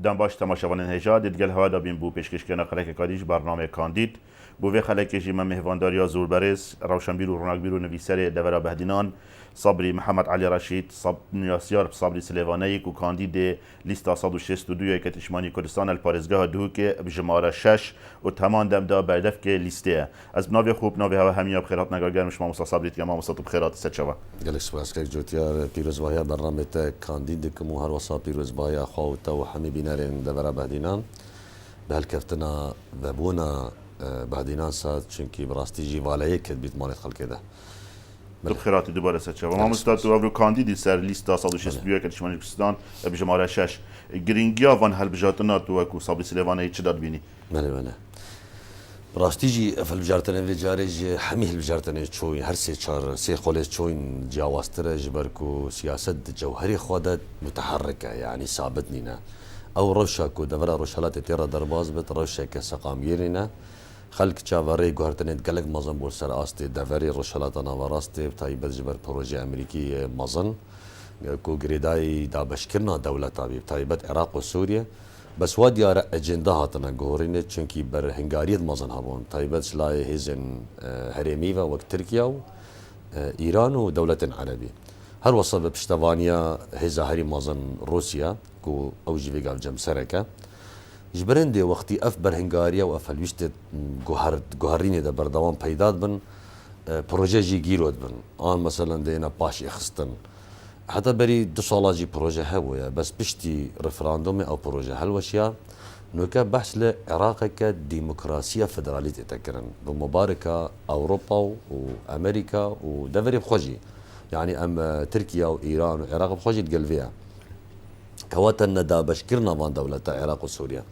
دم باش تماشاوان هجا دید گل هوا دا بین بو پیشکشکیان خلک کادیش برنامه کاندید بو وی خلک جی من مهوانداریا زور برس روشنبیر و روناکبیر و نویسر دورا بهدینان صبری محمد علی رشید نیاسیار صبری سلیوانی کو کاندید لیستا 162 کتشمانی کردستان الپارزگاه دو که بجماره 6 و تمام دم دا بردف که لیسته از بناوی خوب ناوی هوا همیا بخیرات نگاگر مش ما صبری که ما مصطفی بخیرات سچوا گلش باس که جوتیار پیروز وای برنامه تا کاندید که مو هر وسا پیروز وای خواوت و همه بینارن دورا بهدینان به هالكفتنا ذبونا بهدینان ساد چونکی براستی جی والایی کد بیت مالت خلق ده تو بخیراتی دوباره سچه و ما مستاد تو رو کاندیدی سر لیستا 162 کتشمانی کردستان بجماره 6 گرینگیا وان هل بجاتنا تو کو صابری سلیوانی چه داد بینی بله براستی جی فل بجارتن و جارج حمیل بجارتن چوی هر سه چهار سه خالص چوین جاواستر جبركو سیاست جوهری خودت متحركه يعني ثابت نينا او روشا کو دورا روشالات تیرا درباز بت روشا که سقاميرنا خلق چاوری گوهرتنید گلگ مازن بول سر آستی دوری روشالات نواراستی تایبت جبر پروژه امریکی مازن کو گریدای دابشکرنا دولتا بی تایبت عراق و سوریه بس وادیار اجنده هاتنا گوهرینه چونکی بر هنگاریت مازن هبون تایبت شلای هیزن هرمی و وقت ترکیه و ایران و دولت عربی هر وصل بپشتوانیا هیزا هری مازن روسیا کو اوجی ویگال جم سرکه جبرندی وقتی اف برهنگاریا و اف الوشت گوهرینه ده بردوام پیداد بن پروژه جی گیرود بن آن مثلا دینا پاش اخستن حتی بری 2 سالا جی پروژه هبویا بس بشتی رفراندوم او پروژه هلوشیا نوکا بحث لعراق که ديمقراطية فدرالية تكرن بمباركة أوروبا وأمريكا ودفري بخوجي يعني أم تركيا وإيران وعراق بخوجي تقلبيها كواتنا دا بشكرنا من دولة العراق وسوريا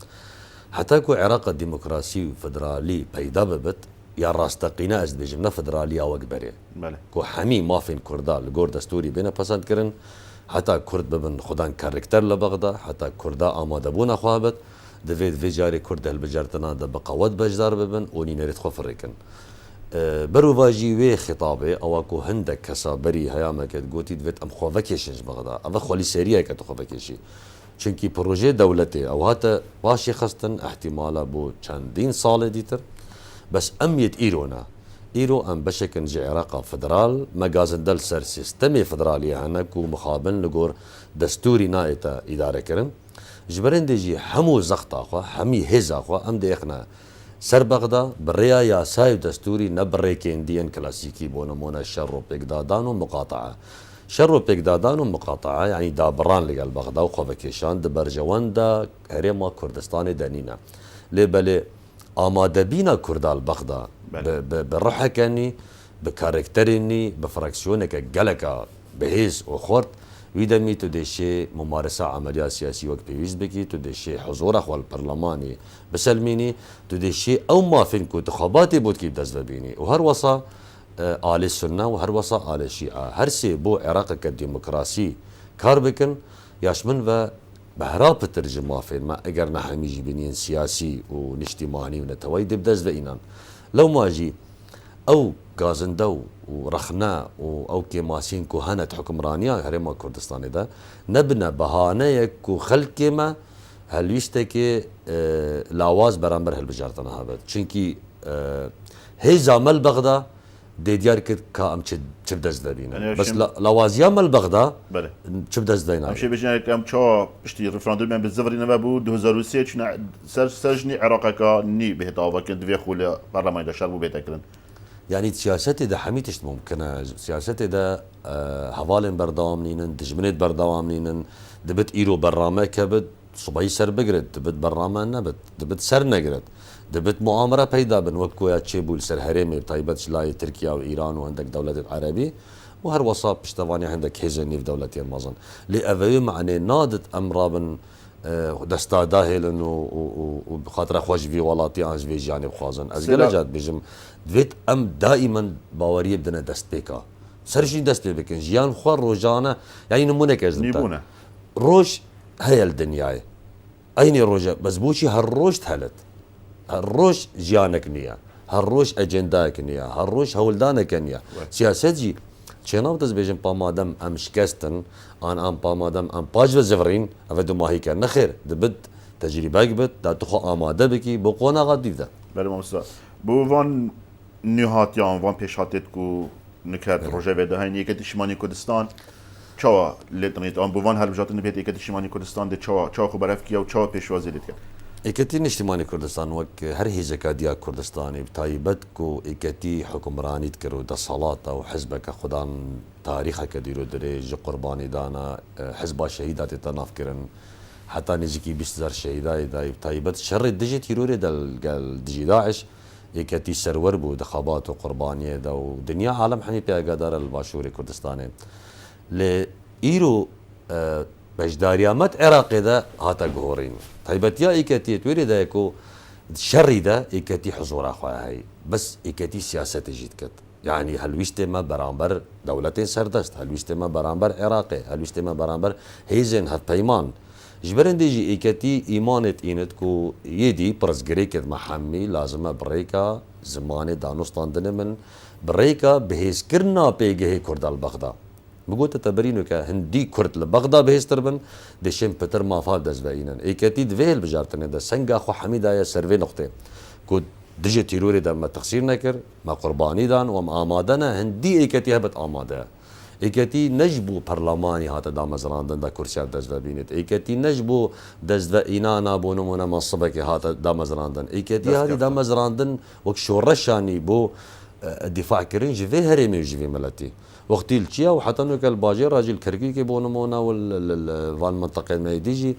حتى كو عراق الديمقراطي وفدرالي بيدا ببت يا راستقينا از بيجمنا فدراليا وكبري كو حمي ما فين كردا لغور دستوري بينا پسند كرن حتى كرد ببن خدان كاركتر لبغدا حتى كردا آماده بونا خوابت دوید ویجاری کرد هالبجارتنا دا بقوت بجدار ببن ونی نرید خفر رکن برو واجی وی خطابه او کو هندک کسا بری هیامه کد گوتی دوید ام خوفکیشنج بغدا او خالی سریعه که تو خوفکیشی چونکی پروژه دولتی او هاتا باشی خستن احتمالا بو چندین سال دیتر بس امیت ایرونا ایرو ام بشکن جی عراق فدرال مگازن دل سر سیستمی فدرالی هنک و مخابن لگور دستوری نایتا اداره کرن جبرندي جي همو زغطا خو همي هزا خو ام ديخنا سر بغدا بريا يا سايب دستوري نبريكين دين كلاسيكي بونمونا شر بيقدادان ومقاطعه شر بيقدادان ومقاطعه يعني دابران لقال بغدا وخوفكيشان دبرجوان دا هريما كردستاني دانينا لبلي آماده بينا كردال بغدا بروحه كاني بكاركتريني بفراكسيونك جلكا بهيز وخورت ويدمي تدشي ممارسة عمليات سياسية وقت بيوز بكي تدشي حضور أخوة البرلماني بسلميني تدشي أو ما فينكو انتخاباتي بود كيف دزبيني وهر وصا آل السنة وهر وصا آل الشيعة هرسي بو عراق كديمقراسي كاربكن ياشمن و بهراب ترجمة فين ما اگر نحمي جبينين سياسي ونجتماعي ونتوي دب دزبينان لو ما جي او غازندو ورخنا او كيماسين كهنة حكمرانيا هرما كردستاني دا نبنى بهانه كو خلقما هلويشتكي لاواز برامبر هالبجارتنا هابد چونكي هيزا مل بغدا دي ديار كد كام چبدز دبينا بس لوازيا مل بغدا چبدز دينا امشي بجنا كم چا بشتي ريفراندوم من بالزفري نبو 2003 چنا سرجني عراقك ني بهتاوا كند في خول برلمان دا شربو بيتكرن يعني سياستي ده حميتش ممكنه سياستي ده هوالن بردوام نينن دجمنت بردوام نينن دبت ايرو برامه كبد صبي سر بقرد دبت برامه نبت دبت سر نقرد دبت مؤامره پیدا بن وكو يا تشيبول سر هرمي طيبت شلاي تركيا وايران وعندك دوله عربي وهر وصاب بشتواني عندك هيزني في دولتين مازن لأفي معني نادت امرابن دستا داهلن وبخاطر خوش في ولاتي انج في جانب خوازن از جلجات بيجم دويت ام دائما باوريه بدنا دست بيكا سرشين دست بيكن جيان خوار روجانا يعني نمونه كزنتا روش هي الدنيا اين روجا بس بوشي هالروش تهلت هالروش جيانك نيا هالروش اجنداك نيا هالروش هولدانك نيا سياسات جي چناو دز بيجن پامادم ام شکستن ام پامادم ام پاج و زفرین افدو ماهی کن نخیر دبد تجربه بت دا تخو آماده بکی بو قوناغا دیده بله مامستا بو وان نهاتیان وان پیش هاتید کو نکرد روژه ویده هاین یکتی شمانی کردستان چاوا لیتنیت آن بو وان هلبجات نبید یکتی شمانی کردستان ده چاوا خو برف کیا و چاوا پیشوازی لید کرد ایکتی نشتیمانی کردستان وک هر هیزکا دیا کردستانی تایبت کو ایکتی حکمرانیت کرو دا صلاة و حزبک خودان تاریخ کدیرو دریج قربانی دانا حزب شهیدات تناف کرن حتى نجيكي 20,000 شهيداء دا تايبت شر الدجي تيروري دال دجي داعش يكتي سرور بو دخابات وقربانية دا ودنيا عالم حمي بيها قدر الباشوري كردستاني لإيرو بجداريامات عراقي دا هاتا قهورين تايبت يا إيكتي تويري دا يكو شر دا إيكتي حضور أخوة هاي بس إيكتي سياسة جيت كت يعني هلويشتما برامبر دولتين سردست هلويشتما برامبر عراقي هلويشتما برامبر هيزن هف بيمان جبرن ديجي ايكتي ايمانت اينت كو يدي برزقري كد محمي لازم بريكا زمان دانوستاندن من بريكا بهيز كرنا بيجي كرد البغدا بقول تتبرينو كهندي كرد البغدا بهيز تربن دشم بتر ما فاد دزباينن ايكتي دفيل بجارتن دا سنگا خو حميدا يا سيرفي نقطه كو دجي تيروري دا ما تقصير نكر ما قرباني دان وما آمادنا هندي ايكتي هبت آماده ایکتی نجبو پرلمانی هات دام زراندن دا کرسیار دزو بینید ایکتی نجبو دزو اینا نابونمونه منصبه که هات دام زراندن ایکتی هاتی دام زراندن وک شورشانی بو دفاع کرین جوی هرمی و جوی ملتی وقتی الچیا و حتی نو کل باجی راجل کرکی که بونمونه وان منطقه میدیجی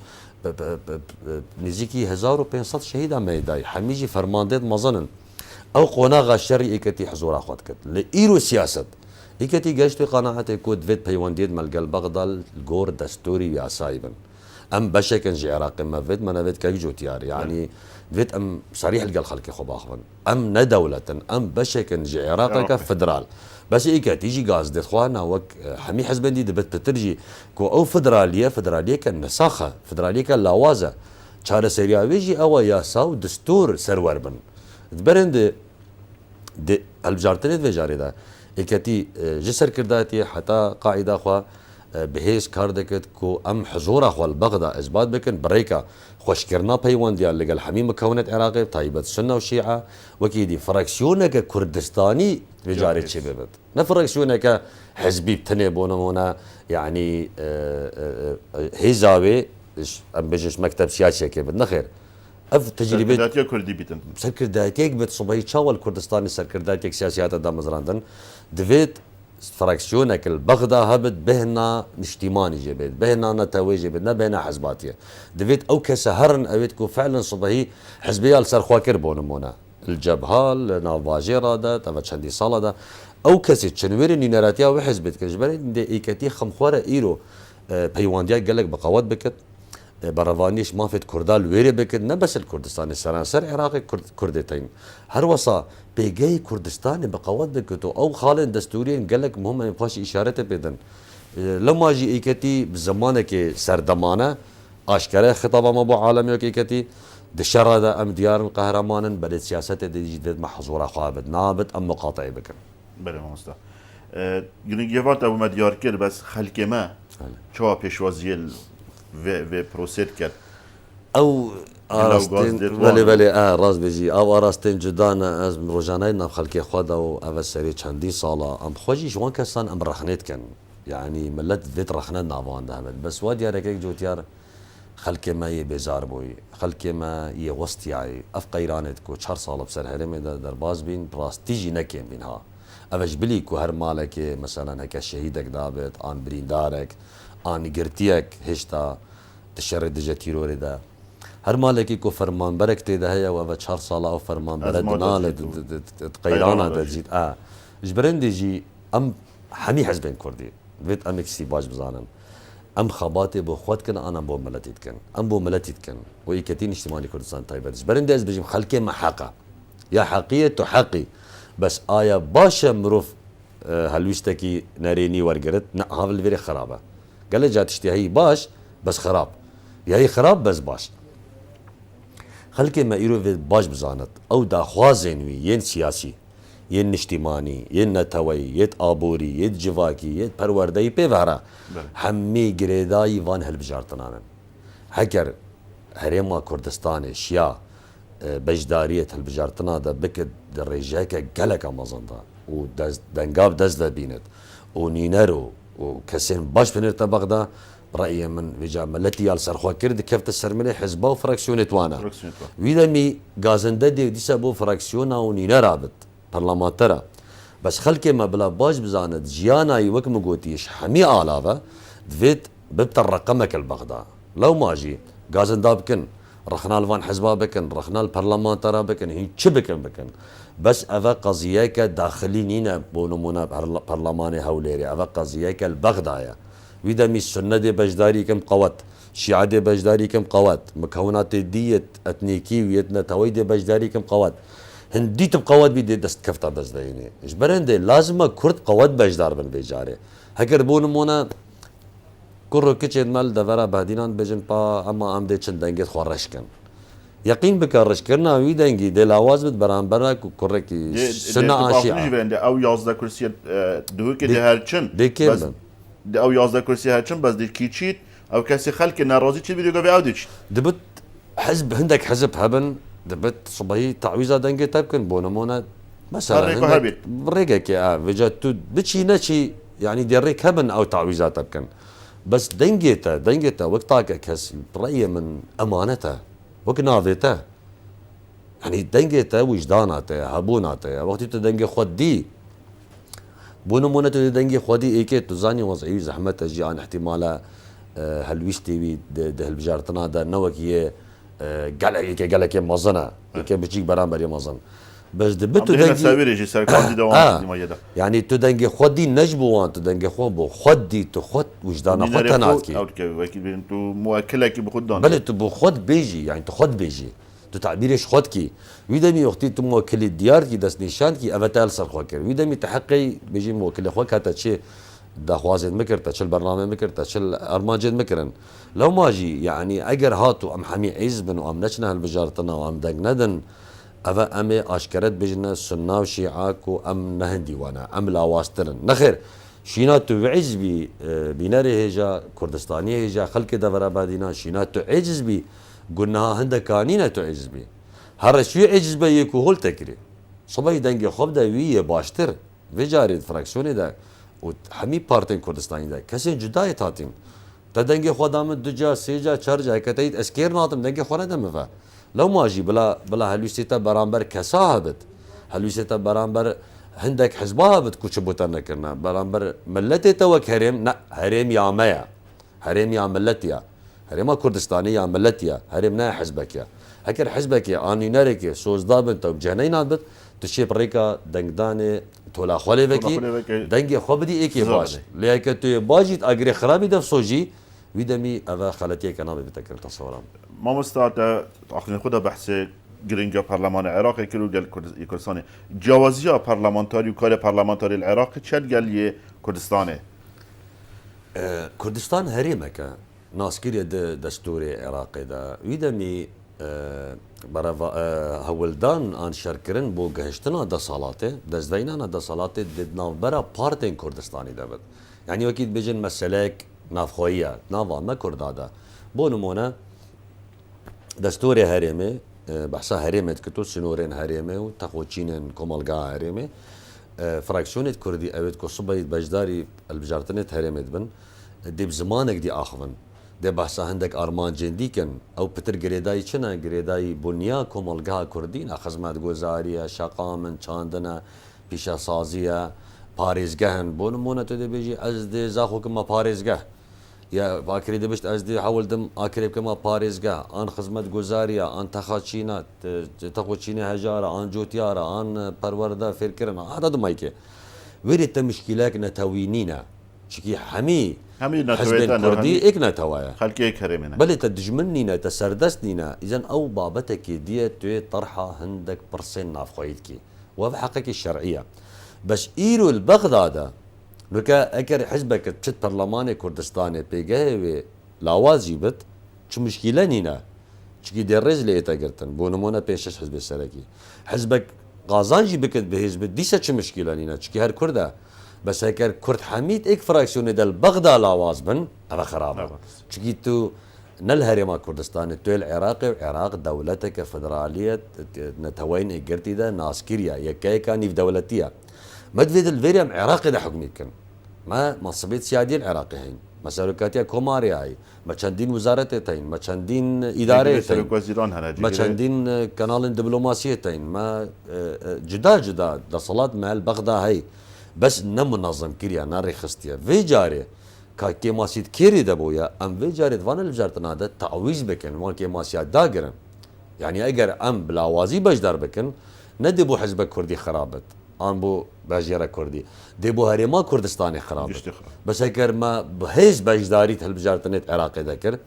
نزیکی 1500 شهید میدای همیجی فرماندید مزنن او قناغ شری ایکتی حضور اخوات کد لایرو سیاست ایکتی گشت قناعت کود وید پیوندید ملگل بغدال الجور دستوري يا سايبن ام بشكن جي عراق ما فيد ما نفيد كي جوتيار يعني فيد ام صريح القل خلقي خو باخبن ام ندولة ام بشكن جي عراق كفدرال بس ايكتي جي غاز دي اخوانا وك حمي حزبن دي دبت تترجي كو او فدراليه كان نساخه فدراليه كان لاوازه چاره سرياويجي او ياساو دستور سروربن دبرند دي البجارتنت وجاري ده ایکتی جسر کرداتی حتی قاعده خوا بهیز کار دکت کو ام حضور خوا البغدا اثبات بکن بریکا خوش کرنا پیوند یا لگل حمیم مكونات عراقي طيبة سنة وشيعة وكيدي فراكسيونك كردستاني بجاري تشببت نفراكسيونك حزبي بتنبونمونا يعني هيزاوي ام بجش مكتب سياسي كيف نخير اف تجربه سركرداتيا كردي بيتن سركرداتيك بت صبي تشاول كردستاني سركرداتيك سياسيات دام زراندن دفيت فراكسيونك البغدا هبت بهنا نشتيماني جبت بهنا نتاوي جبت بهنا حزباتيه دفيت او كسهرن اويتكو فعلا صبهي حزبيه لسرخوا كربونمونا الجبهه نافاجيرا دا تفشندي صاله دا او كسي تشنوير نيناراتيا وحزبت كجبري دي ايكتي خمخوره ايرو بيوانديا قالك بقوات بكت برافانيش ما فيت كردال ويري بكت نبس الكردستاني سرانسر عراقي كردتين هر وصا بيجي كردستاني بقوات بكتو او خالن دستوريين قالك مهم يبقاش اشارته بدن لما جي ايكتي بزمانك سردمانه اشكره خطابه ما بو عالمي ايكتي دشرة دا ام ديار القهرمان بدت سياسته دي جديد محظوره خابت نابت ام مقاطعي بكر بله مامستا گنگیوات ابو مدیار کرد بس خلق ما چوا پیشوازی و پروسید کرد او راستين بلي راس بيجي او راستين جدانا از روجانينا خلقي خدا و او سري چندي صاله ام خوجي شوان كسان ام رخنيت كان يعني ملت فيت رخنا نافان دامت بس وادي ركيك جوتيار خلقي ما يبزار بوي خلقي ما يوستياي اف قيرانت كو 4 صاله بسر هرم درباز بين براستيجي نكين بينها اوج بلي كو هر مالك مثلا هكا شهيدك دابت ان بريندارك ان قرتيك هشتا تشرد جتيروري دا هر مالكي كو فرمان بركتي ده هي و 4 صاله او فرمان بردنال قيرانا دجيت جبرندي جي ام حمي حزبين كردي بيت ام اكسي باج بزانن ام خباتي بو خود كن انا بو ملتيت كن ام بو ملتيت كن ويكتين اجتماعي كردستان طيب جبرندي از بيجي خلكي محقه يا حقيه تحقي بس آية باشا مروف هلوشتكي ناريني ورقرت هذا الفيري خرابه قال جات اشتهي باش بس خراب يا هي خراب بس باش خلكي ما يرو باش بزانت او دا خوازينوي ين سياسي ين نشتيماني ين نتوي يت ابوري يت جواكي يت پرورداي بيفرا همي گريداي وان هل بجارتنان هكر هريما كردستان شيا بجدارية هالبجارتنا دا بكت الرجاكة قلقة مزندا ودنقاب دزدا بينت ونينرو وكسين باش بنرتا بغدا رأيي من وجا ملتي يال سرخوا كرد كفت السرملي حزبه وفراكسيونت وانا ويدا مي غازندا دي سبو فراكسيونا ونينا رابط برلمانترا بس خلكي ما بلا باش بزاند جيانا يوك مقوتيش حمي آلافا دفيت ببتر رقمك البغدا لو ماجي غازندا بكن رخنا الفان حزبا بكن رخنا البرلمانترا بكن هي بكن بس افا قضيك داخلي نينا بونمونا برلماني هوليري افا قضيك البغدايا ويدا مي السنة دي بجداري كم قوات شيعة دي بجداري كم قوات مكونات ديت اتنيكي ويتنا توي دي بجداري كم قوات هندي تب قوات بيدي دست كفتا بزديني اجبرن دي لازم كرد قوات بجدار بن بيجاري هكر بونمونا كرو كيتشد مال دفرا بهدينان بجن با اما ام دي چند دنگت خورشكن يقين بكرش كرنا ويدنگي دي لاواز بد برانبرا كركي سنة عاشية او 11 كرسي دوكي دي هرچن بس او 11 كرسي هرچن بس دي كيتشيت او كاسي خلق ناراضي تشي فيديو قبي اوديش دبت حزب هندك حزب هبن دبت صباحي تعويذه دنگي تبكن بونمونا مثلا بريقك يا فيجاتو بتشي نشي يعني ديريك هبن او تعويذه تبكن بس دنگيتا وقتاك كاس برأيي من امانته وكناضيته يعني دنگيتا وجداناته هبوناته وقت تدنگي خدي بونمونا تدنگي خدي ايكي تزاني وضعي زحمته جي عن احتماله هالويستي ده هالبجارتنا ده نوكيه قالك مازنا كي بتجيك برامبر مازن بس دبت تدنجي يعني تدنجي خدي نجبوان تدنجي خو خدي تخد وجدانا خدتناتكي انتو مؤكلك بخدان بل تو خد بيجي يعني تخد بيجي تو تعبيرش خدكي ويدمي وقتي تو موكل الديار كي دس نشان كي افاتال سر خوكر ويدمي تحقي بيجي موكل خوك هتا شي داخوازد مكر تشل برنامج مكر تشل ارماجد مكرن لو ماجي يعني اجر هاتو ام حمي عزبن وام نشنا هالبجارتنا وام دقندن افا امي اشكرت بجنا سنة وشيعاك وام نهندي وانا ام لا واسترن نخير شيناتو بعزبي بيناري هيجا كردستاني هيجا خلق دفرا بادينا شيناتو عجزبي قلناها هندا كانينا تو عجزبي هر شو عجزبي يكو هول تكري صبي دنگي خوب دا ويه باشتر وجاري فراكسيوني دا وحمي بارتين كردستاني دا كسين جداي تاتين تدنگي خودام دجا سيجا چرجا كتايت اسكير ناتم دنگي خونه دمفا لو ماجي بلا هلوسيتا برامبر كساهبت هلوسيتا برامبر هندك حزبها بتكوش بوتنا كرنا برامبر ملتي توك هرم لا هرم يا مايا هرم يا ملتيا هرم كردستاني يا ملتيا هرم نا حزبك يا هكر حزبك يا اني نارك سوز دابن تو جنين بت تشي بريكا دنگداني تولا خولي بكي دنگي خوبدي ايكي باش ليك تو باجيت اجري خرابي دف سوجي ويدمي افا خالتي كنا بتذكر تصورا ما مستعد اخذ خدها بحث جرينجا برلمان العراق كيلو قال كردستاني جوازيا برلمانتاري وكاله برلمانتاري العراق تشد قال كردستاني كردستان هريمك ناس كيري دستوري عراقي دا ويدمي برا هولدان ان شركرن بو گهشتنا دا صالاته دزدينا دا صالاته دنا برا بارتين كردستاني دبت يعني اكيد بيجن مسلك نافخويه نافا ما كردادا بو نمونه دستوري هريمه بحثا هريمه كتو سنورين هريمه وتخوچينن كومالغا هريمه فراكسيونت كردي اويت كو صبيت بجداري البجارتنت هريمه بن دي بزمانك دي اخفن ده بحثا هندك ارمان جنديكن او بتر جريداي چنا جريداي بنيا كومالغا كردين خدمات گزاريه شقامن چاندنا پیشا سازيه پاريزگهن بونمونه تو دي بيجي از دي زاخو كما پاريزگه يا باكري دبشت از دي حولدم اكريب كما باريزگه ان خدمت گزاريه ان تخاچينا تخوچينه هجاره ان جوتياره ان پرورده فكرنا هذا دمايكه وريت مشكلات نتوينينا شكي حمي حزب الكردي اكنا توايا خلكي كريمنا بل تدجمنينا تسردسنينا اذا او بابتك دي طرحه هندك برسين نافخويتكي وبحقك الشرعيه بس ايرو البغداد بكا اكر حزبك تشت برلماني كردستاني بيجاوي لاوازي بت شو مشكله نينا شكي درز لي تاجرتن بونمونا بيشش حزب السلكي حزبك غازانجي بكت بحزب ديسا شو مشكله نينا شكي هر كرده بس هيك كرد حميد اك فراكسيون دال بغدا لاواز بن هذا خراب شكي تو نل هرما كردستان تويل العراقي وعراق دولتك فدرالية نتوين قرتي ده ناس كيريا يكاي كان في دولتيا ما تفيد الفيريم عراقي ده حكمي كان ما مصبيت سيادين عراقي هين مساركاتيا كوماري هاي ما چندين وزارتي تين ما چندين إدارة تين ما چندين كانال دبلوماسية تين ما جدا ده صلاة مع البغداد هاي بس نمنظم كيريا ناري خستيا في جاري كي ماسيت كيري دبويا ام في جاري فان الجارتنا ده تعويز بكن وان كي ماسيات داغرن يعني اگر ام بلاوازي بجدار بكن ندبو حزب كردي خرابت ام بو باجيرا كردي دبو هرما كردستاني خرابت بس اگر ما بهيز بجداري هالبجارتنت عراقي ذكر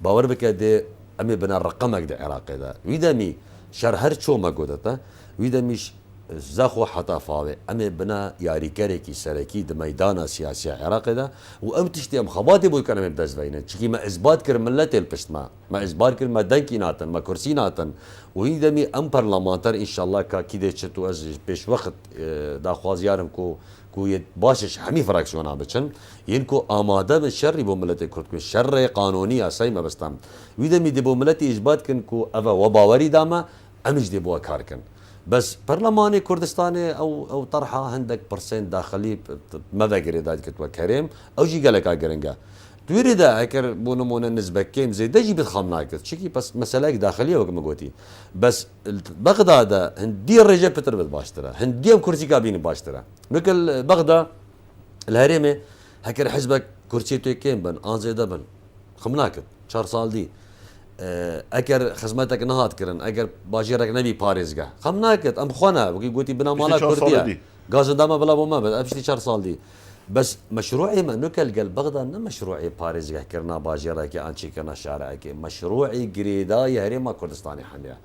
باور بك دي امي بنا رقمك ده عراقي ده ويدمي شر هر شو ما قدته ويدميش زاخو حتى فاوي امي بنا ياري كاريكي سركي د ميدان سياسي عراق ده وام تشتي ام خباتي بو كان من دزبينه تشكي ما اثبات كر ملت البشت ما اثبات كر ما دنكي ناتن ما كرسي ناتن ويدمي ام برلمانتر ان شاء الله كا كيده تشتو از بيش وقت دا خوازيارم كو باشش حمي فراكسيونا بچن ينكو اماده بالشر بو ملت كرد شر قانوني اساي ما بستم ويدمي دي بو ملت اثبات كن كو افا وباوري داما امج دي بو كاركن بس برلماني كردستاني او طرحه عندك برسنت داخلي ما ذاكر اذا كنت كريم او جي قالك اجرنجا تريد اكر بونمون النسبه كيم زي دجي بتخمناك تشكي بس مساله داخليه وقت ما قلتي بس بغداد هندي الرجال بتر باشترا هندي كرسي كابيني باشترا مثل بغداد الهريمه هكر حزبك كرسي تو كيم بن انزي دبن خمناك 4 سال دي اگر خدمتك نهات كرن اگر باجيرك نبي باريزغا خمناكت ام خونا وكي قلتي بنا مالا كرديا غاز داما بلا بو ما ابشتي 4 سال دي بس مشروعي ما نكل قال بغداد مشروعي باريزغا كرنا باجيرك انشي كنا شارعك مشروعي جريداي هريما كردستاني حميه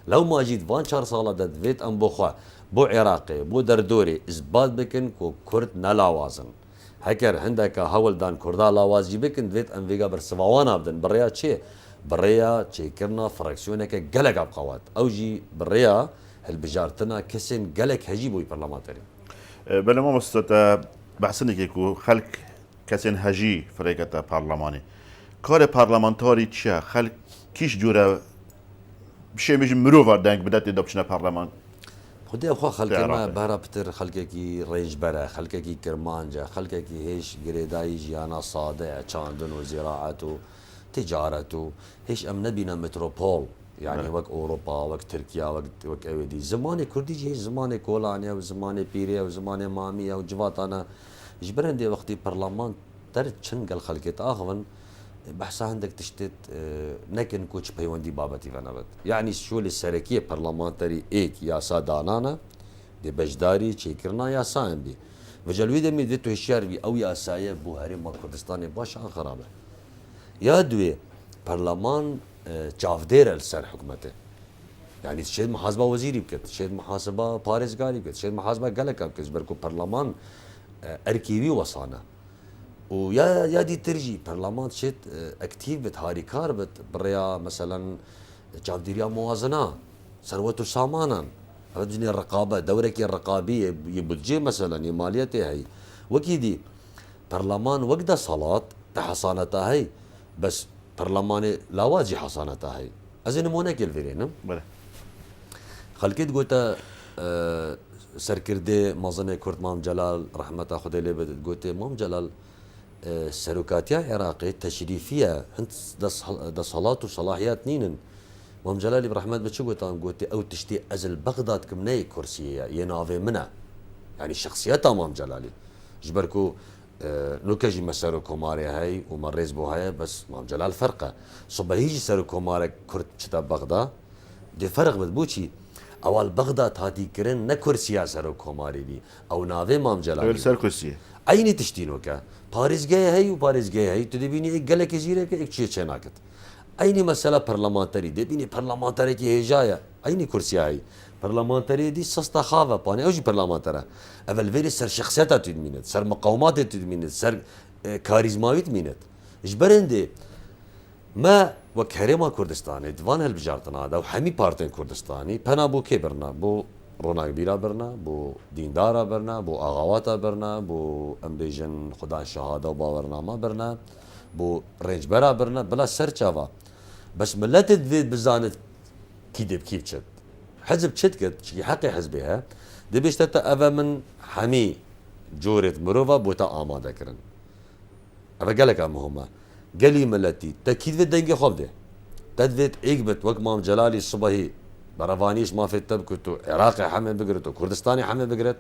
لو ما جيت فان 4 سال دد فيت ام بوخوا بو عراقي بو دردوري اثبات بكن كو كرد نلاوازن هكر عندك هولدان كردا لاواز بكن فيت ام فيغا برسوانا بدن بريا شي بريا تشيكرنا فراكسيونك قلق بقوات اوجي بريا هالبجارتنا كسن قلق هجيبو برلمانتري بلا ما مستطا بحسنك يكو خلق كسن هجي فريقة برلماني كار برلمانتاري تشا خلق كيش جورا بشي مش مروفر دانك بدات دبشنا برلمان خدي اخو خلق ما بارا بتر خلقكي ريج برا خلقكي كرمانجا خلقكي هيش قريداي جيانا صادع چاندن وزراعته تجارته هيش ام نبينا متروبول يعني وقت اوروبا وقت تركيا وقت اودي زماني كردي هي زماني كولانيا وزماني بيريا وزماني مامية وجواتانا جبرن دي وقتي برلمان تر چنقل خلقت اخون بحثا عندك تشتت نكن كوتش بيوندي بابتي فنبت يعني شو السركيه برلمانتري ايك يا سادانانا دي بجداري تشيكرنا يا ساين بي وجلوي دمي ديتو هشيار بي او يا سايب بو هرم كردستاني باش خرابه يا دوي برلمان جافدير السر حكومته يعني شيء محاسبه وزيري بكت شيء محاسبه باريزغاري بكت شيء محاسبه قالك بكت بركو برلمان اركيبي وصانا ويا دي ترجي برلمان شيء اكتيف بتهاري كار بت بريا مثلا جافديريا موازنه ثروته سامانا رجني الرقابه دورك الرقابيه يبجي مثلا ماليته هي وكيدي برلمان وقت صلاه تحصانتها هي بس برلماني لا واجي حصانتها هي ازين مونك الفيرين بله خلكيت قلت سركردي مازن كرد مام جلال رحمته خدي لي قلت مام جلال سركاتيا عراقي تشريفيه انت ده صلاه وصلاحيات نينن مام جلال برحمت بتشو قلت او تشتي ازل بغداد كمني كرسي ينافي منها يعني شخصيتها مام جلالي جبركو نوكاجي مسارو كوماري هاي ومريز بو هاي بس مام جلال فرقه صبا هيجي سارو كوماري كرت شتا بغداد دي فرق بتبوشي اول بغداد هاتي كرن نكرسي سارو كوماري دي او نافي مام جلال سر كرسي عيني تشتينوكا باريس جاي هاي وباريس جاي هاي تدبيني قالك زيرك اك شي شناكت عيني مساله برلمانتري دبيني برلمانتري كي جايه عيني كرسي هاي برلمانتري دي سستا خافا باني اوجي برلمانترا اول فيري سر شخصيتها تدمينت سر مقاومات تدمينت سر كاريزماوي تدمينت جبرندي ما وكهرما كردستاني دفان هالبجارتنا هذا وحمي بارتين كردستاني بنا بو كبرنا بو روناق بيرا برنا بو ديندارا برنا بو اغاواتا برنا بو امبيجن خدا شهاده وباورنا ما برنا بو رينج برا برنا بلا سرچاوا بس ملت تذيد بزانت كيدب كيف تشد حزب تشد كد حقي حزبها دي بيشتتا افا من حمي جورت مروفا بوتا آماده كرن افا قالك امهما قالي ملتي تاكيد في دنجي خوب ده تدفت ايقبت وقت مام جلالي الصبحي برافانيش ما في تبكتو عراقي حمي بقرتو كردستاني حمي بقرت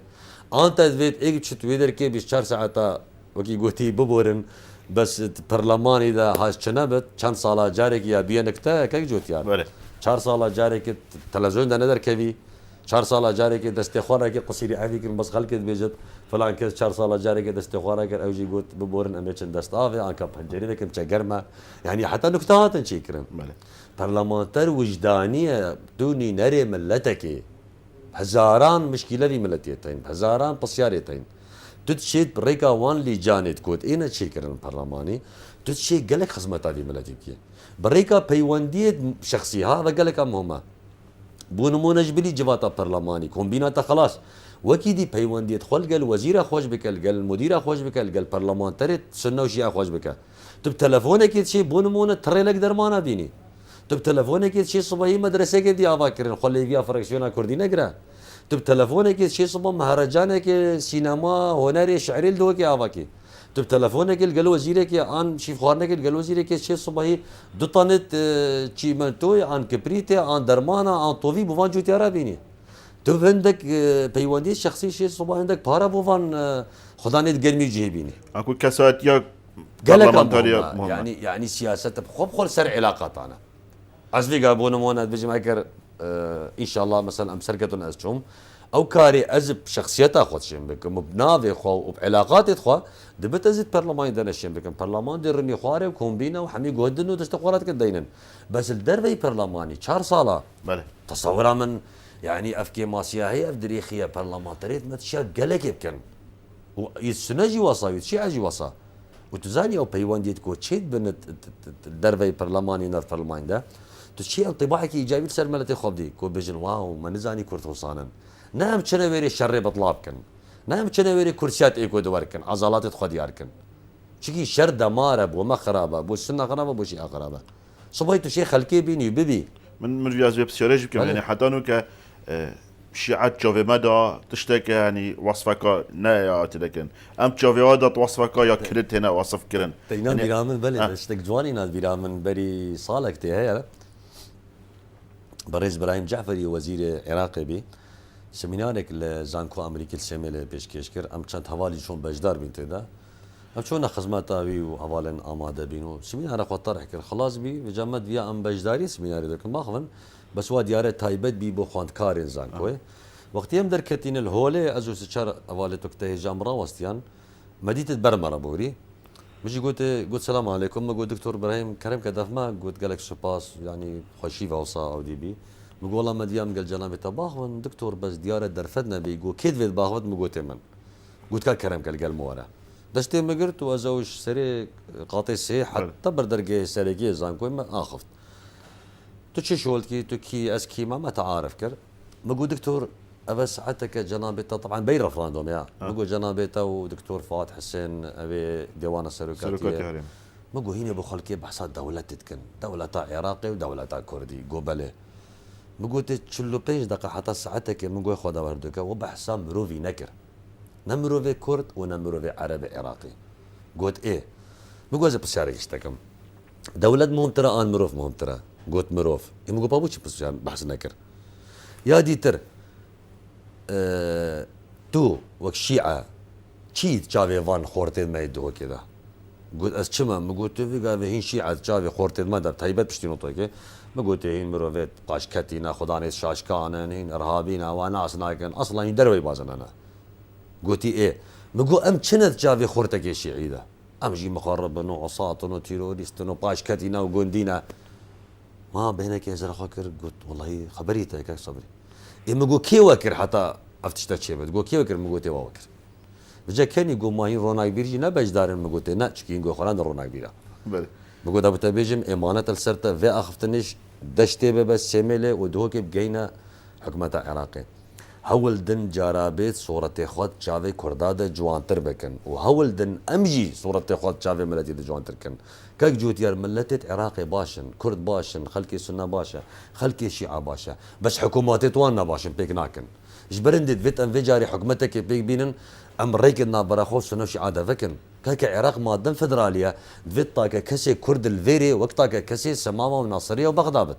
انت تدفت ايقبت شت ويدر كي بيش 4 ساعات وكي قوتي ببورن بس برلمان اذا هاش چنبت چند سالا جارك يا بينكتا كيك جوت يار 4 سالا جارك تلفزيون ده ندر كبي 4 سالا جارك دستخواره كي قصيري عفيك بس خلكت بيجت فلان كذا 4 سالا جارك دستخواره كر اوجي قلت ببورن اميشن دستافي ان كاب هنجري لكم تشقرما يعني حتى نكتات نشيكرن برلمانتر وجدانيه دوني نري ملتك هزاران مشكله في ملتيتين هزاران بسيارتين تتشيت بريكا وان لي جانت كوت اين تشيكرن برلماني تتشي قالك خصمتها في ملتك بريكا بيونديت شخصي هذا قالك امهما بونمو نجبلي جباتا برلماني كومبيناتا خلاص وكيدي بيونديت خل قال وزير خوش بك قال المدير خوش بك قال برلمانتري سنه وشيعه خوش بك تب تلفونك شي بونمو تري لك درمانا بيني تب تلفونك شي صباحي مدرسه كدي افاكر خلي فيها فركشونا كردي نقرا تب تلفونك شي صبح مهرجانك سينما هنري شعري الدوكي افاكي تب تلفونك قال وزيرك ان شي فخارنك قال وزيرك شي صباحي دو طنت شي منتوي ان كبريتي ان درمانا ان طوفي بوفان جو تيارا بيني تب عندك بيوندي شخصي شي صباح عندك بارا بوفان خداني تقرمي جيبيني اكو كاسات يا يعني سياسه بخب سر علاقات انا عزفي قابون مونا بيجي مايكر ان شاء الله مثلا امسركتون اسجوم او كاري ازب شخصيتها خود شنبك مبناوي خو وبعلاقات خو دبت ازت برلمان دنا شنبك برلمان درني خواري وكومبينا وحمي جودن تستقرات كدينن بس الدربي برلماني 4 سالا بله تصورها من يعني افكي ماسيا هي افدريخيه برلمان تريد ما تشا قالك يمكن ويسنجي وصا يتشي وصا وتزاني او بيوانديت كو تشيد بن الدربي برلماني نار برلمان ده تشي انطباعك ايجابي سر ملتي خبدي كو بيجن واو ما نزاني كرت وصانا نعم كنا ويري الشر بطلابكن نعم كنا ويري كرسيات ايكو دوركن عضلات خدياركن شكي شر دمار وما خرابه بو سنه خرابه بو شيء خرابه صبيتو شيء خلكي بيني ببي من رياض ويب سيرج يعني حتى انه شيعات جوفي مدى تشتكي يعني وصفك نايات لكن ام جوفي هذا وصفك يا كرت هنا وصف كرن تينام بيرامن بلي اشتك جواني ناد بيرامن بري صالك تي هي بريز ابراهيم جعفري وزير عراقي بي سمينارك لزانكو امريكي السميله بيشكيشكر ام كانت حوالي شلون بجدار بنت ده ام شلون خدماتها بي وحوالين اماده بينو سمينار اخو طرح كر خلاص بي بجمد بيا ام بجداري سمينار لكن ما خفن بس وا دياره تايبت بي بو خوند كارين زانكو وقت يم دركتين الهوله ازو سشار حوالتك ته جامرا وستيان مديت برمره بوري مش قلت السلام عليكم قلت دكتور ابراهيم كرم كدف ما قلت قالك سباس يعني خوشي وصا او دي بي بقول والله ما ديام قال جنابي باخون دكتور بس دياره درفدنا بيقول كيد فيد باخود مقوت من قلت كرم قال مورا دشتي ما قلت وازوج سري قاطي سي حتى بردرجه سريجي زانكو ما اخفت تشي شولتكي تكي اسكي ما تعارف كر بقول دكتور ابى ساعتك جنابته طبعا بين رفراندوم يا بقول جنابته ودكتور فؤاد حسين ابي ديوان السلوكاتيه بقول هنا بخلكي بحثات دولات تتكن دولة عراقي ودولة كردي قبله بقول تشلو بينج دقيقة حتى ساعتك بقول خذها بردك وبحثا مروفي نكر نمروفي كرد ونمروفي عربي عراقي قلت ايه بقول زي بسياري يشتكم دولة مهم ترى ان مروف مهم ترى قلت مروف بقول بابوش بحث نكر يا ديتر تو وك شيعة تشيد جافي فان خورتين ما يدوه كذا قلت اسشما ما قلت في قال هين شيعة جافي خورتين ما دار تايبت بشتي نطوي ما قلت هين مروفيت قاشكتينا خداني شاشكان هين ارهابينا وناس ناكن اصلا يدروي بازن انا قلت ايه ما قلت ام كنت جافي خورتك يا شيعي ذا ام جي مخرب نو عصاط نو تيروريست نو قاشكتينا وقندينا ما بينك يا زلخاكر قلت والله خبريتك يا صبري يقول كي وكر حتى افتشت شيء بتقول كي وكر مقوتي وكر بجا كان يقول ما هي روناي بيرجي نبج دار مقوتي نا تشكي يقول خلان روناي بيرا بقول ابو تبيجم امانه السرته في اخفتنش دشتي بس سميله ودهوك بقينا حكمه عراقي هول دن جارابيت صورة خود شافي كردادة جوانتر بكن وهول دن أمجي صورة خود شافي ملتي جوانتر كن كاك جوتيار ملتت عراقي باشن كرد باشن خلكي سنة باشا خلكي شيعة باشا بس حكوماتي توانا باشن بيك ناكن جبرندت فيت أن فيجاري حكومتك بيك بينن أم ريكنا براخوف سنة شيعة فكن كاك عراق مادن فدراليا فيت طاكا كسي كرد الفيري وقتاكا كسي سمامة وناصرية وبغداد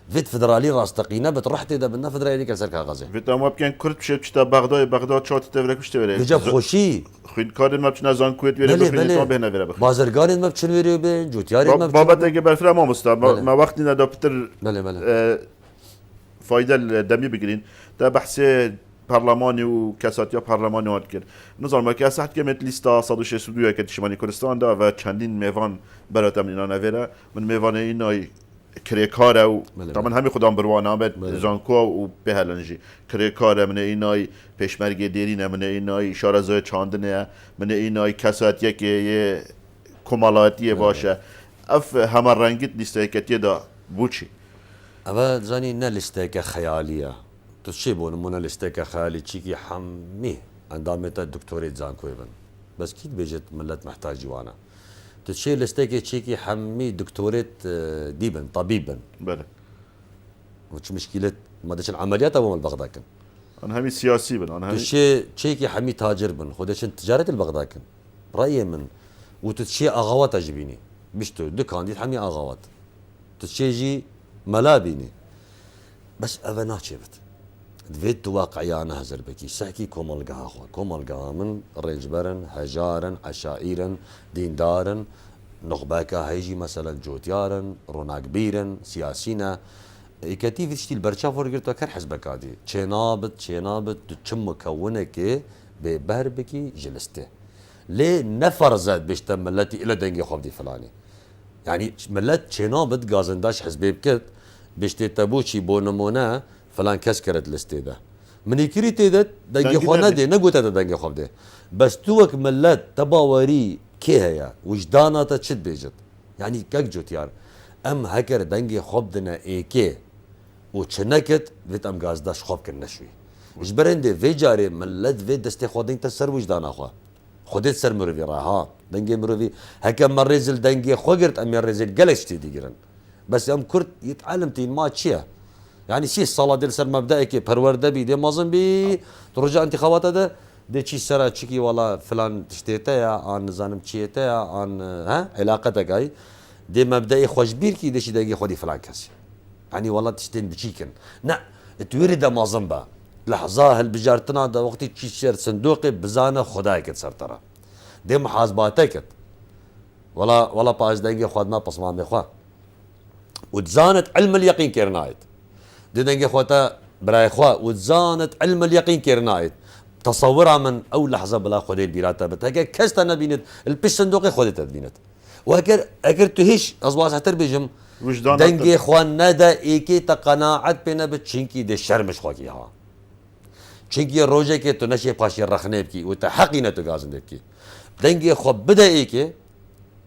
فيت فدرالي راس تقينا بتروح تدا بنا فدرالي كسر كاغازي فيت أما بكن كرد بشيت بشتا بغداد شات تفرق بشتا ولا بجاب خوشي خين كارن ما بتشنا زان كويت ولا بخين تو بهنا ولا بخين بازرگان ما بتشن ویریو بین جوتیاری ما بابا تيجي بالفرا ما مستا ما وقت ندا بتر بله فايدة الدمي بقرين ده بحث برلماني وكاساتيا برلماني واتكر نظر ما كاسات كمت ليستا 162 كتشمالي كردستان ده و چندين ميوان برات من انا نفيرا من ميوان اینای کریکاره و طبعا همین خودم بروانه به زانکو و بهلنجی کریکاره من اینای پشمرگ دیرینه من اینای شارزای چاندنه من اینای کساتیه که یه کمالاتیه باشه اف همه رنگیت لیسته کتیه دا بوچی اما زاني نالستيكا خياليه تشيبون من نالستيكا خيالي تشيكي حميه عندامتا دكتوريت زانكو ابن بس كيد بيجت ملت محتاج وانا تشي لستيكي تشيكي حمي دكتوريت ديبن طبيبا بله وش مشكله ما دش العمليات ابو البغداكن انا همي سياسي بن انا همي تشي تشيكي حمي تاجر بن خدش تجاره البغداكن رايي من وتتشي اغوات اجبيني بيشتو دكان دي حمي اغوات تشيجي ملابيني بس أفنا شفت دفيت واقعيانا هزر بكي سحكي كومالقاها أخوة كومالقاها من رينجبرن هجارن عشائرن ديندارن نخباكا هيجي مثلا جوتيارن روناكبيرن سياسينا كتيف تشتي البرشاف ورقرتو كر حزبك هادي تشينابت تشم مكونك ببهر بكي جلسته ليه نفرزت بيشتم ملتي إلى دنجي خوفدي فلاني يعني ملت تشينابت غازنداش حزبي بكت بيشتي تابوشي بونمونا فلان كسكرت الاستيدا من يكري تيدت دنجي خوانا دي نقوتا دنجي خوف دي بس توك ملت تباوري كي هيا وجدانا تشد بيجت يعني كاك جوتيار ام هكر دنجي خوف دنا ايكي وچنكت فيت ام غازداش خوف كنشوي جبرندي في جاري ملت في دستي خودين تسر وجدانا خوا خودت سر مروفي راها دنجي مروفي هكا مريزل دنجي خوغرت ام يريزل قلش تيديرن بس ام كرت يتعلم تين ما تشيا يعني شي الصلاة ديال سر مبدئك برورده بي دي مازن بي ترجع انتخابات هذا دي شي سرا تشكي والله فلان تشتيتا عن نظام تشيتا عن ها علاقتك هاي دي مبدئي خوش بيركي دي شي دقي خدي فلان كاسي يعني والله تشتين بتشيكن لا تورد مازن با لحظة هالبجارتنا دا وقت تشي شير صندوقي بزانه خدايك تصير ترى دي محاسباتك ولا باش دقي خد ما بصمان بخوا وتزانت علم اليقين كيرنايت دي دنجي خوتا براي خوا وتزانت علم اليقين كيرنايت تصورها من اول لحظه بلا خدي بيراتا بتاكا كستا نبينت البيش صندوقي خدت بينت واكر تهيش ازواج حتر بيجم دنجي خوان ندا ايكي تقناعت بينا بتشينكي دي شرمش خوكي ها تشينكي روجي كي تنشي باشي رخنيبكي وتحقينا تغازن دبكي دنجي خو بدا ايكي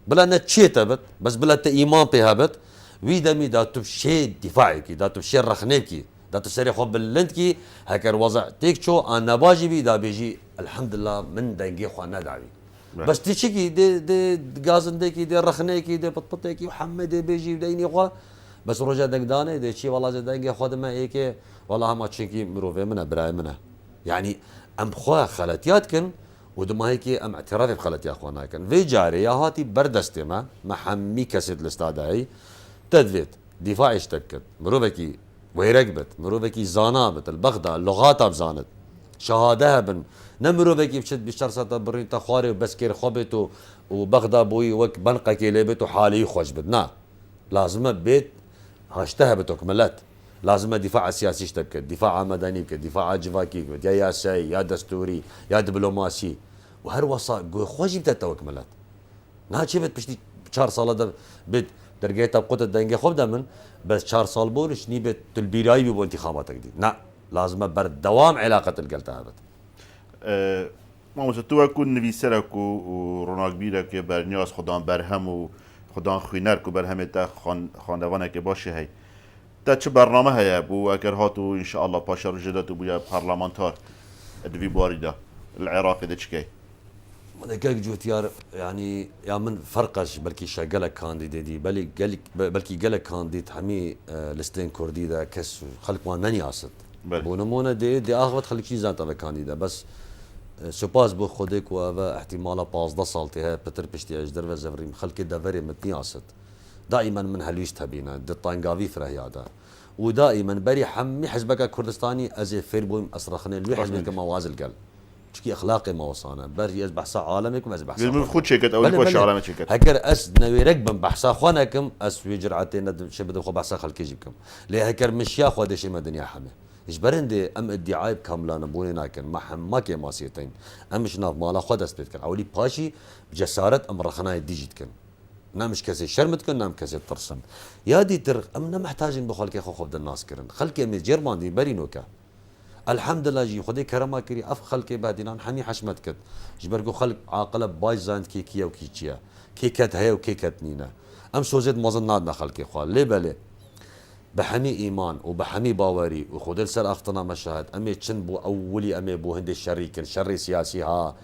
بلا نتشيتبت بس بلا ايمان بهابت ويدمي داتو شي دفاعي داتو شي رخنيبكي داتو سري خو بلندكي هكر وضع تيكشو انا باجي بي دا بيجي الحمد لله من دنجي خو ندعي بس تشيكي دي غازن ديكي دي رخنيكي دي بطبطيكي وحمد بيجي ديني خو بس رجع دقداني دي شي والله دنجي خو ما هيك والله ما تشيكي مروفي منها براي منها يعني ام خو خلاتياتكن ودما هيك ام اعترافي بخلاتي اخوانا كان في جاري يا هاتي بردستي ما محمي كسد الاستاذ هاي تدفيت دفاع اشتكت مروبكي ويرقبت مروبكي زانابت البغدة اللغات بزانت شهادها بن نمروبكي بشد بشرسة برين تخواري وبس كير خبت وبغدة بوي وك بنقة كيلبت وحالي خوش بدنا لازم بيت هاشتها بتكملت لازم دفاع سياسي اشتكت دفاع مدني دفاع جفاكي يا ياسي يا دستوري يا دبلوماسي وهر وصا خوش بتتوكملت نا شفت بشتي شهر صلاة بيت درجات قوت الدنجة خوب دمن بس 4 سال بولش نيبت البيراي بيبو انتخاباتك دي لا لازم برد دوام علاقة القلتها بت ما مستوى كون نفيسرك وروناك بيرك برنياس خدان برهم وخدان خوينرك وبرهم تا خاندوانك باشه هاي تا چه برنامه هيا بو اگر هاتو ان شاء الله باشر جدت بو برلمانتار ادفي باريدا العراق اذا تشكي دقيق جوتيار يعني يا من فرقش بلكي شغلك كانديد دي بلكي قالك كانديد حمي لستين كردي دا كس خلق ما نني اسد بونمونه دي اخوت خليك شي زانت كانديدا بس سوباز بو خودك و احتمال 15 سالتي هي بتر بشتي اجدر و زفري خلك دافري متني اسد دائما من هلوش تبينا دي طانقافي فرهيادا ودائما بري حمي حزبك كردستاني ازي فيربو اصرخني لو حزبك موازل قال شكي اخلاقي ما وصانا بري از بحثا عالمكم از بحثا من خود شيكت او لكوش عالمك شيكت هكر اس نوي ركبن بحثا خونكم اس وجرعتين شبد خو بحثا خلك يجيبكم ليه هكر مش يا خو دشي مدنيا حمي اجبرندي ام ادعاء كاملان بوني ناكن ما حماك ماسيتين ام شناف مالا خود اثبت كان اولي باشي بجسارة ام رخناي ديجيت كان نامش كسي شرمت كن نام كسي ترسم يا دي تر امنا محتاجين بخلك خو خد الناس كرن خلك من جرمان دي برينوكا الحمد لله جي خدي كرما كري اف خلك بعدين حمي حشمت كت جبركو خلق عاقله باي زاند كي كيا وكيتشيا كيكت هي وكيكت نينا ام سوزيد مازن خلك خو لي بالي بحمي ايمان وبحمي باوري وخدل سر اختنا مشاهد امي تشن بو اولي امي بو هند الشريك شري سياسي ها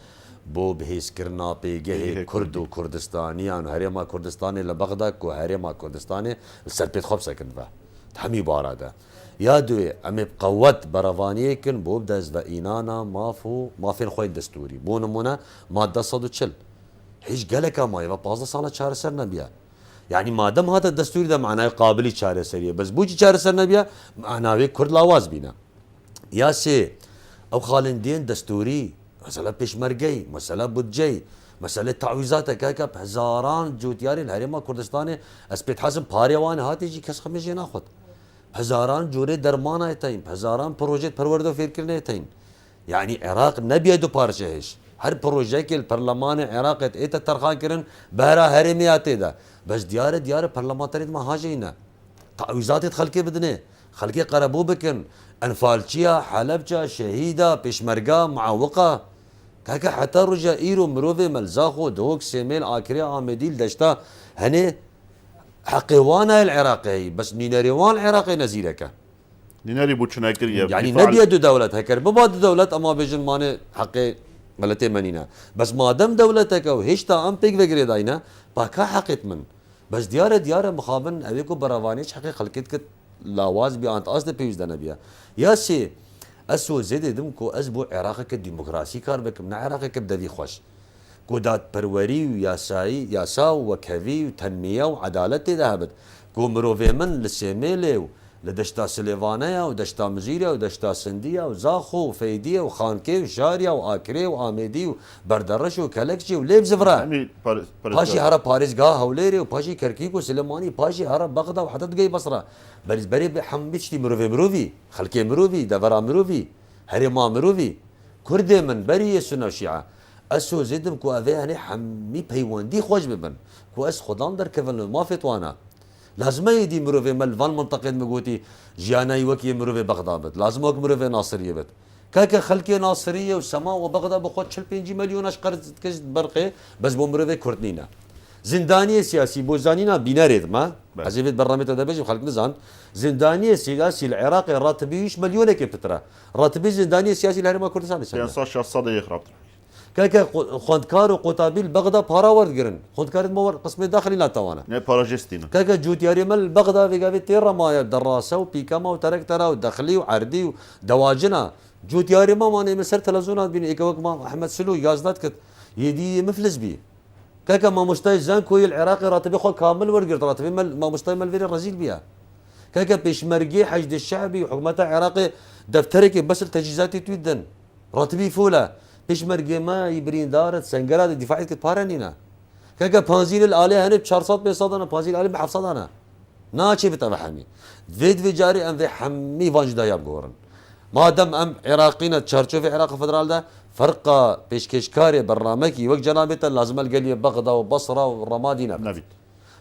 بو بهيس كرنا بيجي كرد وكردستاني يعني هريما كردستاني لبغداد وهريما كردستاني السر بيت خبصه كنفه تحمي باراده يا دوي امي بقوت برافاني كن بو بدز فاينانا ما فين خوي دستوري بو نمونه ماده صدو تشل هيش قالك ما يبقى 15 سنه شهر سرنا بيها يعني ما دام هذا الدستور ده معناه قابل شهر سريه بس بوجي شهر سرنا بيها معناه كرد لاواز بينا يا سي او خالندين دستوري مسألة بيشمرقي مسألة بودجي مسألة تعويضات كاكا بهزاران جوتياري الهريمة كردستاني اسبيت حزم باريوان هاتي جي كس خميجي ناخد بهزاران جوري درمانا يتين بهزاران بروجيت پروردو فيركرنا يتين يعني عراق نبي دو بارشهش هر بروجي كي البرلمان عراق ايتا ترخان كرن بهرا هرمياتي دا بس ديار برلمان تريد ما هاجينا تعويضات خلقي بدني خلقي قربو بكن انفالشيا حلبجا شهيدة بيشمرقا معوقة كاكا حتى رجا ايرو مروفي ملزاخو دوك سيميل آكري عامديل دشتا هني حقيوانا العراقي بس نيناريوان العراقي نزيلك نيناري بوتشناكر يعني نبي دو دولة هكر ببعض دولة اما بيجن ماني حقي ملتي منينا بس ما دام دولتك وهيشتا ام بيك فيجري داينا باكا حقيت من بس ديار مخابن ابيكو براوانيش حقي خلقت كت لاواز بي انت قصد بيوز دنبيا يا سي اسو زيد دمكو ازبو عراقك الديمقراطي كار بك من عراقك بدي خوش كودات بروري وياساي ياسا وكفي وتنميه وعداله ذهبت كو مروفي من للسيميلي لدشتا سليفانيا ودشتا مزيريا ودشتا سنديا وزاخو وفيديه وخانكي وشاريا واكري واميدي وبردرش وكلكشي وليب زفرا باشي هرا باريس غا هوليري وباشي كركيك وسليماني باشي هرا بغدا وحتى جاي بصره بس بري بحمبيشتي مروفي خلكي مروفي دفرا مروفي هريما مروفي كرد من بري السنه الشيعه اسو زيدم كو افي هني حمي بيوندي خوش ببن كو اس خدان در كفن ما فتوانا لازم يدي مروفي مال منطقه مقوتي جيانا يوكي مروفي بغداد لازم وك مروفي ناصريه بت كاكا خلكي ناصريه وسما وبغداد بخوت 5 مليون اشقر كش برقي بس بو مروفي كردنينا زندانيه سياسي بوزانينا بيناريد ما عزيفت براميتا دبج وخلق نزان زندانيه سياسي العراقي راتبيش مليون كيف تترى راتبي زندانيه سياسي الهرم كردستان يعني صار شخص يخرب كاكا خوندكار وقطابيل بغداد بارا ورد جرن خوندكار مور قسم داخلي لا توانا نه باراجستينا كاكا جوتياري مال بغداد في قافي تيرا ما دراسه وبيكاما وتركترا وداخلي وعردي ودواجنا جوتياري ما ماني مسر تلفزيونات بين ايكوك ما احمد سلو يازدات كت يدي مفلس بي كاكا ما مستاي زانكوي العراقي راتبي خو كامل ورقرت راتبي ما مستاي مال فيري رزيل بيها كاكا بيشمرقي حشد الشعبي وحكومته العراقي دفترك بس التجهيزات تويدن راتبي فوله بيشمرقي ما يبرين دارت سنقرات الدفاعية كتبارنينا كاكا بانزيل الآلية هني بشارصات بيصادنا بانزيل الآلية بحفصادنا ناشي بتبحمي في جاري ام في حمي فانج داياب قورن ما دام ام عراقينا تشارشو في عراق فدرال ده فرقه بيشكشكاري برنامجي وقت جنابته لازم القليه بغداد وبصره والرمادي نبت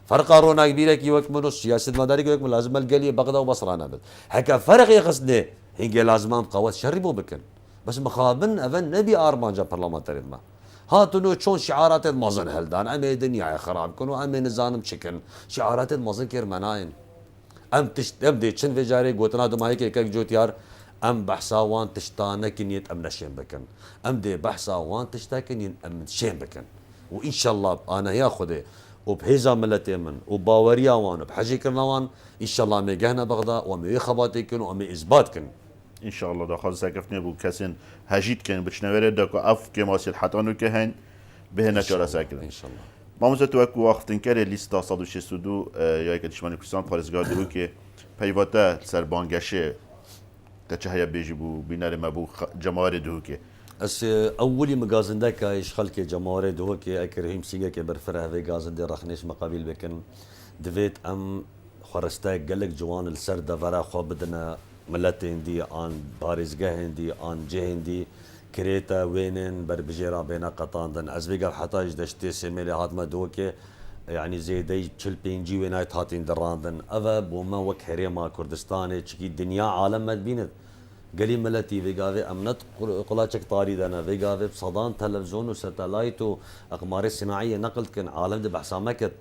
فرقه رونا كبيره كي وقت منو سياسه مداري وقت لازم القليه بغداد وبصره نبت هكا فرق يقصدني هيك لازم قوات شربوا بكن بس مخابن افن نبي ارمانجا برلمانتري ما هاتونو شلون شعارات مازن هلدان امي دنيا خراب كنو امي نظام شكن شعارات مازن كير مناين ام دي چن وجاري گوتنا دو ماهي که جوتيار ام بحثا وان تشتانه كنيت ام نشين بكن ام دي بحثا وان تشتاكن ام شين بكن وان شاء الله انا يا خدي وبهيزا ملتي من وباوريا وان بحجي كرنوان ان شاء الله ميجهنا بغداد ومي خباتكن ومي اثباتكن ان شاء الله دا خاص ساكفني بو كاسن هجيت كان بتشنوري دكو اف كما حتانو كهن بهنا چرا ساكن ان شاء الله ما مزت وقت وقتن كره لیستا 162 یا که دشمن کوردستان پارێزگار دو که پیوته سربانگشه تچه هيا بيجي بو بينار ما بو جماهير دو که اس اولي مغازنده كايش خلك جماهير دو كي اكرهم سيغا كي برفره في غازنده رخنيش مقابل بكن دفيت ام خرستا قالك جوان السر دفرا خو بدنا ملتين دي ان بارزگاه دي ان جهن دي كريتا وينن بربجيرا بين قطاندن ازبيقا حتى دشتي سميلي هاتما دوكي يعني زي دي تشل بينجي وينايت هاتين دراندن اذا بوما وك هريما كردستاني تشكي الدنيا عالم ما بينت قالي ملتي فيغافي امنت قلاتشك طاري دنا فيغافي بصدان تلفزيون وستلايت واقمار الصناعيه نقلت كن عالم دي بحسا مكت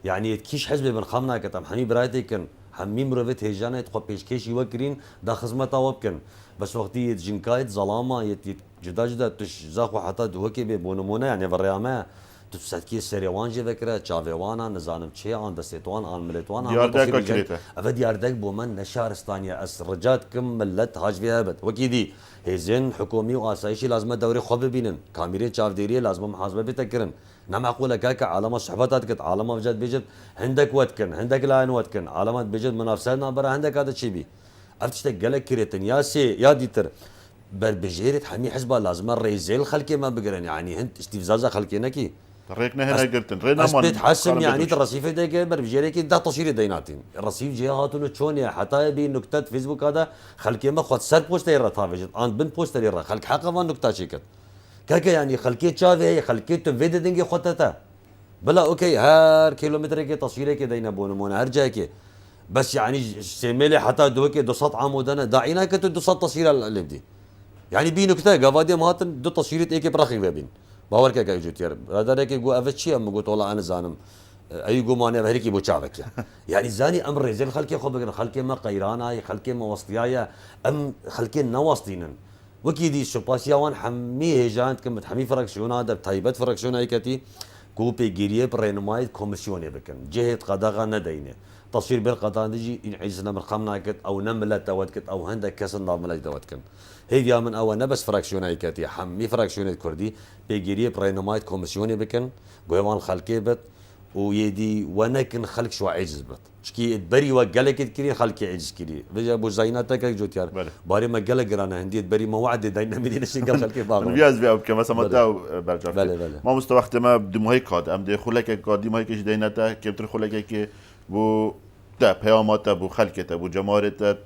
يعني كيش حزبي بن خمنا كتم حمي برايتي كن حمي مروفت هيجانا تخو بيشكيش يوكرين دا خزمتا وبكن بس وقتي جنكايت ظلامه جدا جدا تش زاخو حتى دوكي بونمونه يعني بريامه تساتكي سريوان جي فكره تشافيوانا نزانم تشي ان دستوان ان ملتوان دياردك كريتا افد ياردك بومن نشارستانيا اس رجات كم ملت هاج فيها بد وكيدي هيزن حكومي واسايشي لازم دوري خوب بينن كاميري تشافديري لازم محاسبه بتكرن نعم معقوله كاكا علامه صحباتات كت علامه بجد بيجد عندك وتكن عندك لاين وتكن علامات بيجد منافساتنا برا عندك هذا الشيء بي افتشتك قالك كريتن يا سي يا ديتر بجيرة حمي حزبها لازم الرئيسين خلكي ما بقرن يعني هند استفزازا خلكي نكي ريكنا هنا قلتن رينا ما بتحسن يعني الرصيف ده بربجيرة كي ده تصوير ديناتين الرصيف جهات له تشون حتى يبي نكتة فيسبوك هذا خلكي ما خد سر بوستر يرى طافجت عن بنت بوستر يرى خلك حقا ما نكتة شيكت كاكا يعني خلكي تشافي هي خلكي تفيد دنجي خطتها بلا اوكي هر كيلومتر كي تصوير كي دينا بونمون هر جاكي بس يعني سيميلي حتى دوكي دو سط عمودنا داعينا كتو دو سط تصوير اللي بدي يعني بي نكته قوادي مهاتن دو تصويرت ايكي براخي بين باور كا جوت يار هذا ريكي جو افتشي ام قلت والله انا زانم اي جو ماني بهريكي بوچاوك يعني زاني امر رزل خلكي خو بقر خلكي ما قيرانا خلكي ما وسطيايا ام خلكي نواصدينن وكيدي شوباسيا وان حمي هجانت كم حمي فركشون هذا تايبت فركشون هيكتي كوبي جيريه برينمايد كوميسيوني بكن جهه قداغا ندينه تصوير بالقطان ديجي ينعيزنا من خمنا كت او نملة توتكت او هندك كسن ضام ملاك توتكن هي من او نبس فراكشون هيكتي حمي فراكشون كردي بيجيريه برينمايد كوميسيوني بكن جوان خلكي بت ويدي ونكن خلق شو عجز بت شكي تبري وقالك كري خلقي عجز كري بجا ابو زيناتك جوت يار باري ما قالك انا هندي تبري ما وعد داينا مدينه شنقل خلقي باغ بياز بيا كما سمعتها برجع بله ما مستوى اختما بدم هيك هاد ام دي خلك قادي ما هيك ديناتا كيف تر خلك كي بو تا بياماتا بو خلكتا بو جمارتا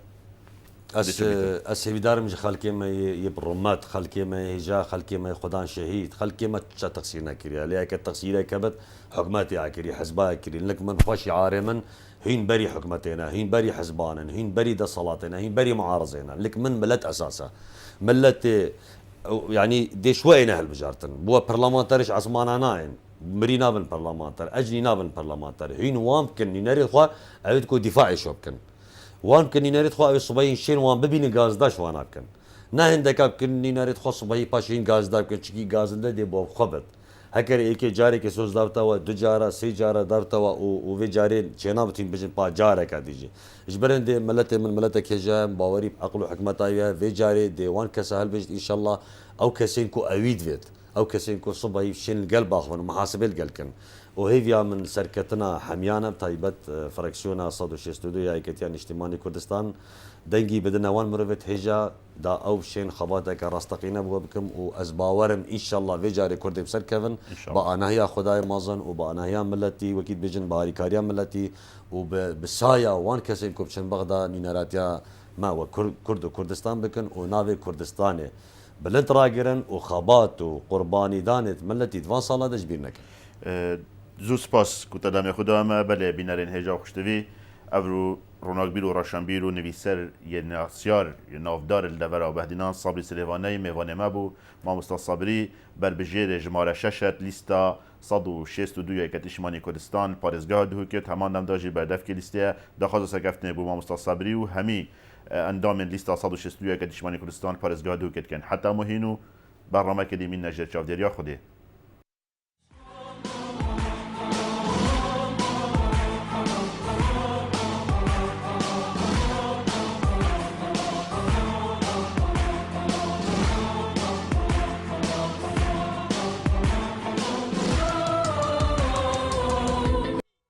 اس هیدار مش خلقی ما يبرمات خلقی ما هجا خلقی ما خدان شهيد خلقی ما تشا تقصيرنا كريا ليك التقصير كبت حكماتي عكري حزبا كري لك من فاش عارما هين بري حكمتنا هين بري حزبانا هين بري دا صلاتنا هين بري معارضينا لك من ملت اساسا ملت يعني دي شوينا هالبجارتن بو برلمانترش عصمانا ناين مرينا بالبرلمانتر اجنينا بالبرلمانتر هين وامكن نري خوا عيدكو دفاعي شوبكن وان كني نريد خو أبي صبي شين وان ببيني غاز داش وانا كن نه هندك كني نريد خو صبي باشين غاز دا كن شكي غاز ده بو خبط هكر ايك جاري کے سوز دارتا و دو جارا سی جارا دارتا و وی جاري چنا بتين بجن با جارا کا دیجي اجبرن دي ملت من ملتك هجا باوري عقل وحكمت ايا في جاري دي وان كسهل بج ان شاء الله او كسين كو اويد فيت او كسين كو صبي شين القلب اخون محاسبه القلب كن وهيفيا من سركتنا حميانة بتايبت فركسيونا صدو شيستودو يا ايكتيان اجتماعي كردستان دنجي بدنا وان مروفت هجا دا او شين خباتك راستقينا بكم وازباورم ان شاء الله في جاري كردي بسركفن بقى هي خداي مازن وبقى هي ملتي وكيد بيجن باري كاريا ملتي وبسايا وان كسين كوبشن بغدا نيناراتيا ما هو كرد وكردستان بكن ونافي كردستاني بلنت راجرن وخبات وقرباني دانت ملتي دفان صالا دجبيرنك زو سپاس كنت دام خدا ما بله بينارين هجا خوشتوي افرو روناقبير و راشنبير و نویسر یه ناسیار یه نافدار الدورا بهدینان صبری سلیوانه میوانه ما بو ما مستان صبری بر بجیر جماره ششت لیستا 162 که تشمانی کردستان پارێزگا دهوکت هەمان نەمداژی بەردەف کە لیستەیە داخواز سەگەفتنێ بۆ مامۆستا سابری و هەمی ئەندامێن لیستا 162 که تشمانی کردستان پارێزگا دهوکت کەن حتا مهین و برنامه که دیمین نجر چاودێریا خودێ